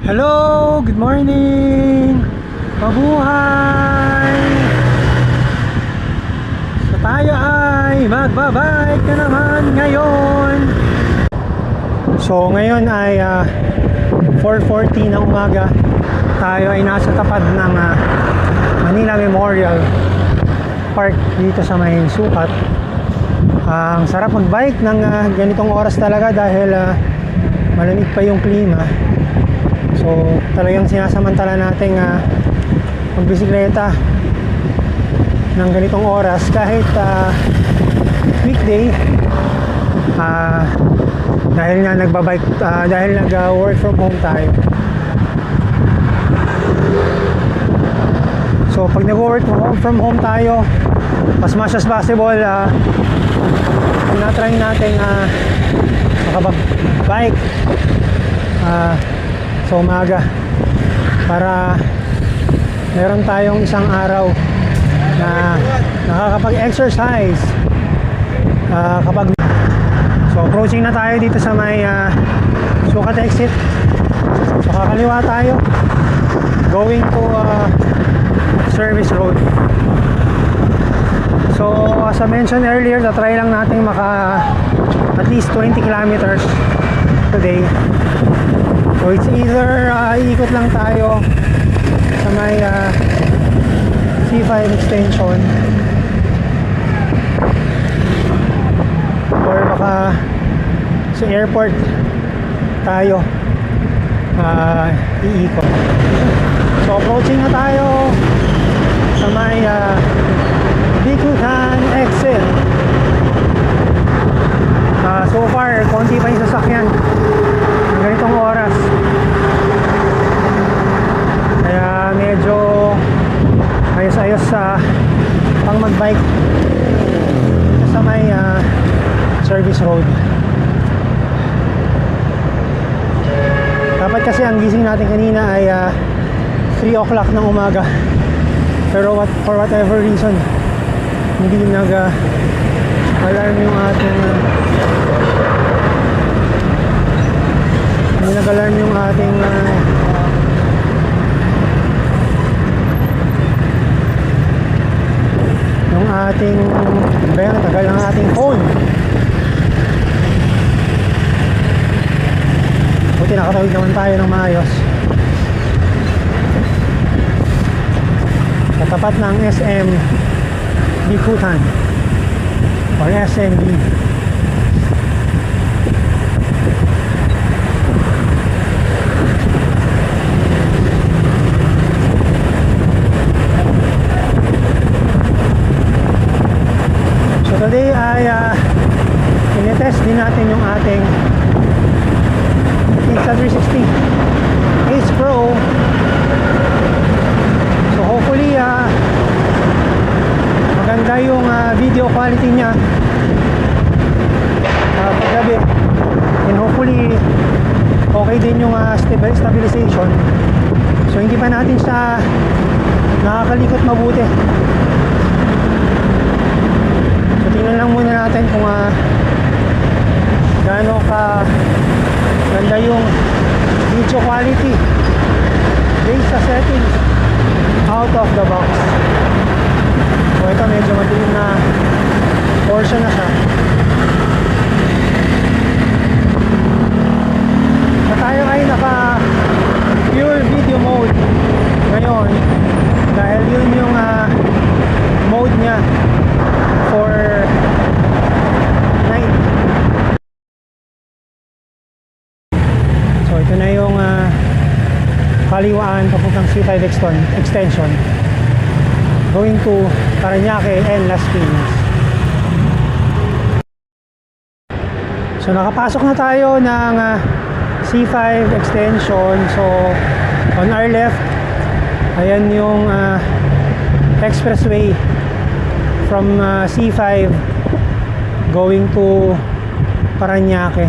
Hello, good morning. Mabuhay. So tayo ay magbabike na naman ngayon. So ngayon ay 4:40 ng umaga. Tayo ay nasa tapat ng Manila Memorial Park dito sa may Sukat. Ang sarap magbike ng ganitong oras talaga dahil malamig pa yung klima. So talagang sinasamantala natin magbisikleta ng ganitong oras kahit weekday, dahil nga nagbabike, dahil nag-work from home tayo. So pag nag-work from home tayo, as much as possible na-try natin makabike sa umaga para meron tayong isang araw na nakakapag-exercise so approaching na tayo dito sa may Sukat exit. So kakaliwa tayo going to service road. So as I mentioned earlier, try lang natin maka at least 20 kilometers today. So it's either iikot lang tayo sa may C5 extension or baka sa airport tayo iikot. So approaching na tayo sa may Bikutan exit. So far konti pa yung sasakyan ng ganitong oras, kaya medyo ayos-ayos pang magbike sa may service road. Dapat kasi ang gising natin kanina ay 3 o'clock ng umaga, pero for whatever reason hindi nag-alarm yung ating nag-alarm yung ating tagal ng ating phone. Buti nakatawid naman tayo ng maayos sa tapat ng SM Bikutan or SMB. Today ay initest din natin yung ating Insta360 Ace Pro. So hopefully maganda yung video quality niya paggabi, and hopefully okay din yung stabilization. So hindi pa natin siya nakakalikot mabuti. Tingnan lang muna natin kung gaano ka ganda yung video quality based sa settings out of the box. So ito medyo madilim na portion na siya. So tayo ay naka pure video mode ngayon dahil yun yung mode niya for night. So ito na yung kaliwaan papuntang C5 extension going to Parañaque and Las Piñas. So nakapasok na tayo ng C5 extension. So on our left, ayan yung expressway from C5 going to Parañaque.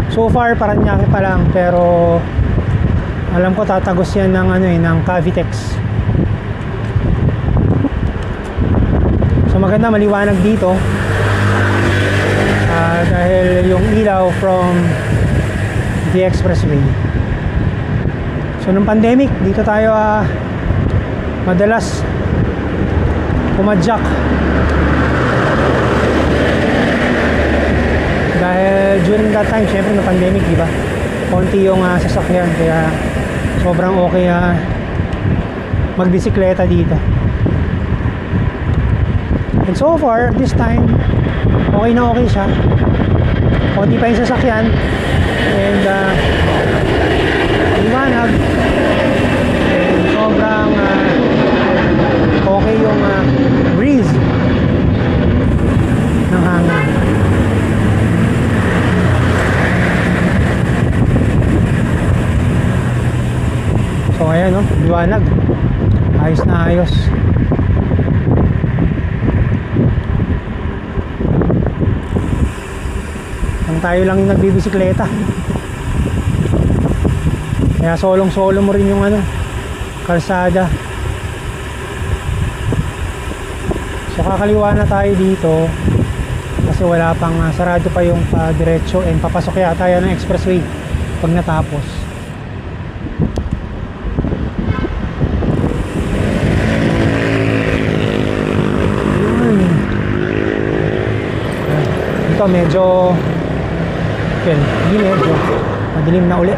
So far Parañaque pa lang, pero alam ko tatagos yan ng ng Cavitex. So maganda, maliwanag dito dahil yung ilaw from the expressway. So nung pandemic, dito tayo madalas pumadyak. Dahil during that time, syempre no pandemic, di ba? Konti yung sasakyan, kaya sobrang okay magbisikleta dito. And so far, this time, okay na okay siya. Konti pa yung sasakyan. And liwanag. And sobrang okay yung breeze ng hangin. So ayan, no, liwanag. Ayos na ayos. Ang tayo lang yung nagbibisikleta. Kaya solong-solo mo rin yung kalsada. So kakaliwa na tayo dito kasi wala pang sarado pa yung diretso, and papasok yata yan ng expressway pag natapos. Ito medyo hindi medyo madilim na uli.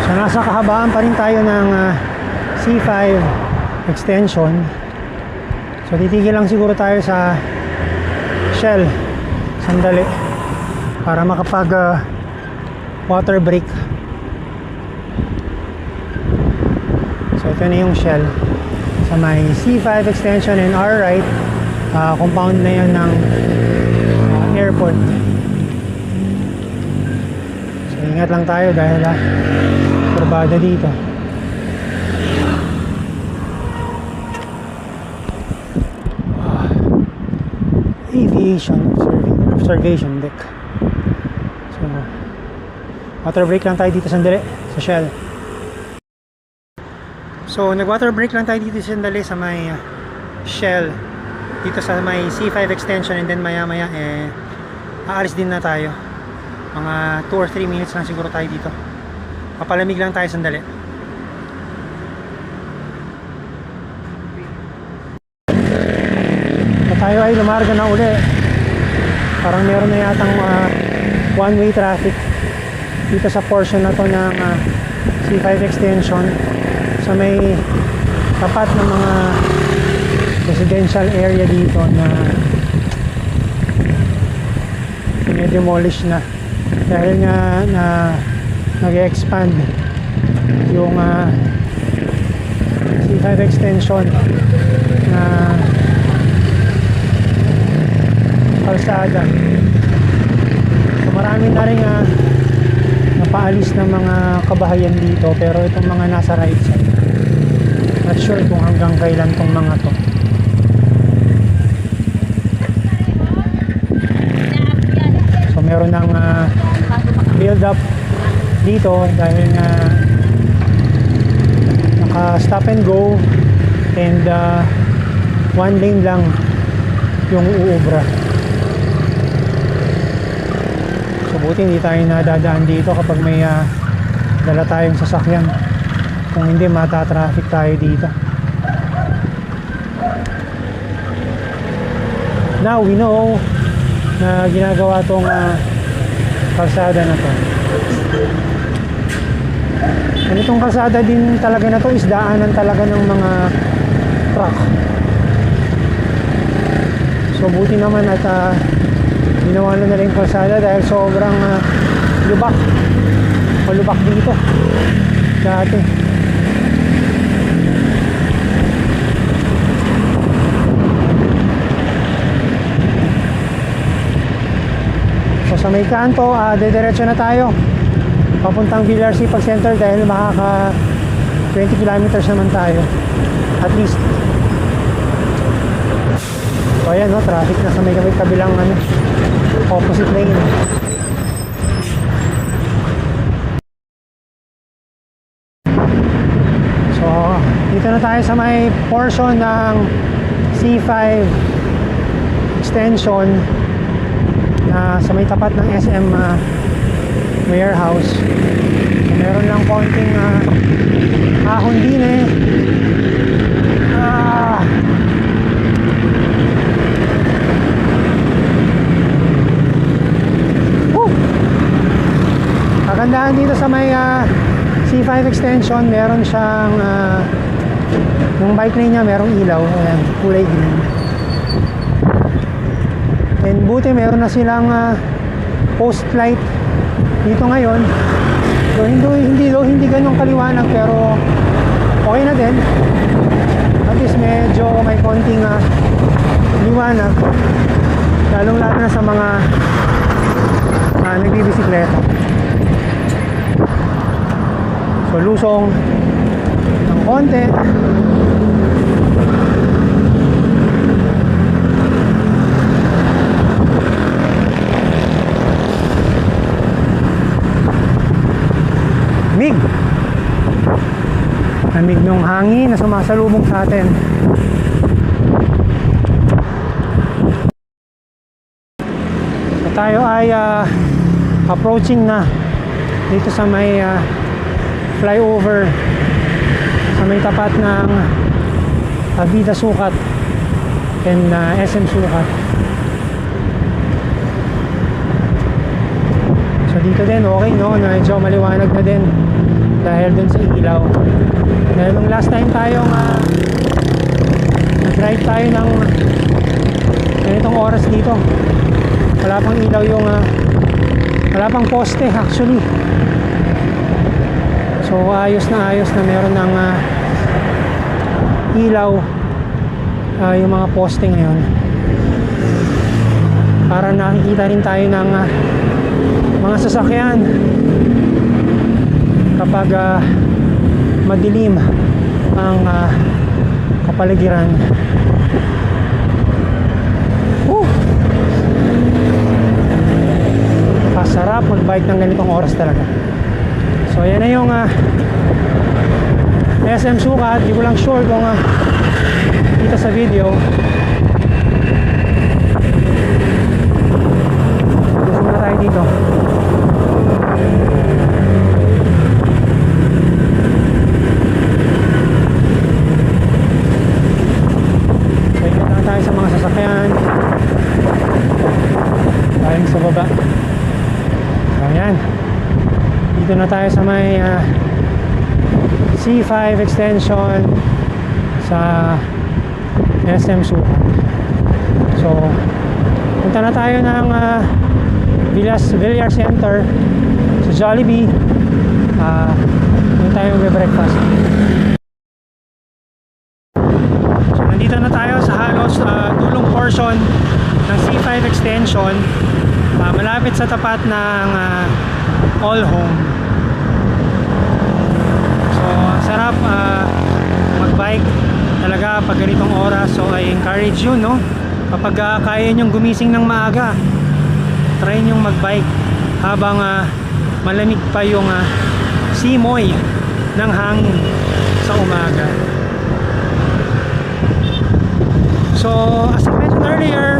So nasa kahabaan pa rin tayo ng C5 extension. So titigil lang siguro tayo sa Shell sandali para makapag water break. So ito na yung Shell sa may C5 extension, and our right, compound na yan ng airport. So ingat lang tayo dahil kurbada dito. Aviation observation deck. So water break lang tayo dito sandali sa Shell. So nag water break lang tayo dito sandali sa may Shell dito sa may C5 extension, and then maya maya aalis din na tayo. Mga 2 or 3 minutes lang siguro tayo dito. Papalamig lang tayo sandali. So tayo ay lumarga na uli. Parang meron na yatang one-way traffic dito sa portion na to ng C5 extension sa may tapat ng mga residential area dito na demolish na dahil nga na nag-expand yung C5 extension na kalsada. So marami na rin napaalis ng mga kabahayan dito, pero itong mga nasa right side, not sure kung hanggang kailan tong mga to. Meron ng build up dito dahil nga naka stop and go, and one lane lang yung uubra. So buti hindi tayo nadadaan dito kapag may dala tayong sasakyan. Kung hindi, mata-traffic tayo dito. Now we know na ginagawa tong kalsada na to. Ganitong kalsada din talaga na to is daanan talaga ng mga truck. So buti naman at ginawa na nila yung kalsada dahil sobrang lubak o lubak dito dati. Sa may kanto, dediretso na tayo papuntang VLRC Pag Center dahil makaka 20 kilometers naman tayo at least. So ayan, no, traffic na sa may kabilang opposite lane. So dito na tayo sa may portion ng C5 extension na sa may tapat ng SM warehouse. So, meron lang konting ahon din eh. Kagandahan dito sa may C5 extension, meron siyang yung bike lane niya merong ilaw, ayan, kulay green. And buti meron na silang post light dito ngayon. So hindi ganun kaliwanag, pero okay na din. At least medyo may konting liwanag, lalong lalo na sa mga nagbibisikleta. So lusong ng konti. Lamig ng hangin na sumasalubong sa atin. So tayo ay approaching na dito sa may flyover sa may tapat ng Avida Sukat and SM Sukat. So dito din okay, no, medyo maliwanag na din dahil dun sa ilaw. Dahil nung last time tayong nag-ride tayo ng ganitong oras dito, wala pang ilaw yung wala pang poste actually. So ayos na meron ng ilaw yung mga poste ngayon, para nakikita rin tayo ng mga sasakyan kapag madilim ang kapaligiran. Sarap mag-bike ng ganitong oras talaga. So yan na yung SM Sukat. Di ko lang sure kung kita sa video. Gusto na tayo dito. Ikot lang tayo sa mga sasakyan. Tayo sa baba. Ayan, dito na tayo sa may C5 extension sa SM Sukat. So punta na tayo ng Villar Center sa Jollibee. Doon tayo mag-breakfast. So nandito na tayo sa halos dulong portion ng C5 extension, malapit sa tapat ng All Home. So sarap magbike talaga pag ganitong oras. So I encourage you, no, kapag kaya nyong gumising ng maaga, try nyong magbike habang malamig pa yung simoy ng hangin sa umaga. So as I mentioned earlier,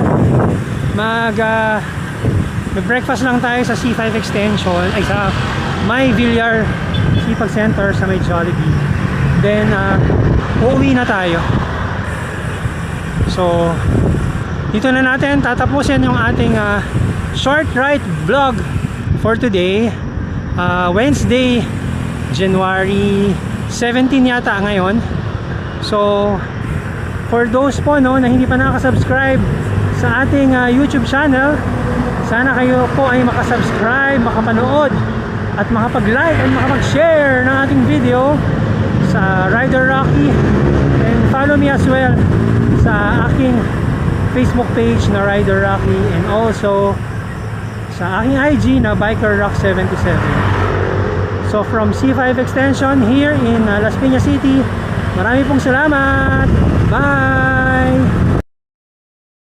mag-breakfast lang tayo sa C5 extension, ay sa may Villar Sipag Center sa may Jollibee. Then uuwi na tayo. So dito na natin tatapusin yung ating short ride vlog for today. Wednesday, January 17 yata ngayon. So for those po, no, na hindi pa nakasubscribe sa ating YouTube channel, sana kayo po ay makasubscribe, makapanood at makapag-like and makapag-share ng ating video sa Rider Rocky, and follow me as well sa aking Facebook page na Rider Rocky, and also sa aking IG na Biker Rock 77. So from C5 extension here in Las Piñas City, marami pong salamat. Bye!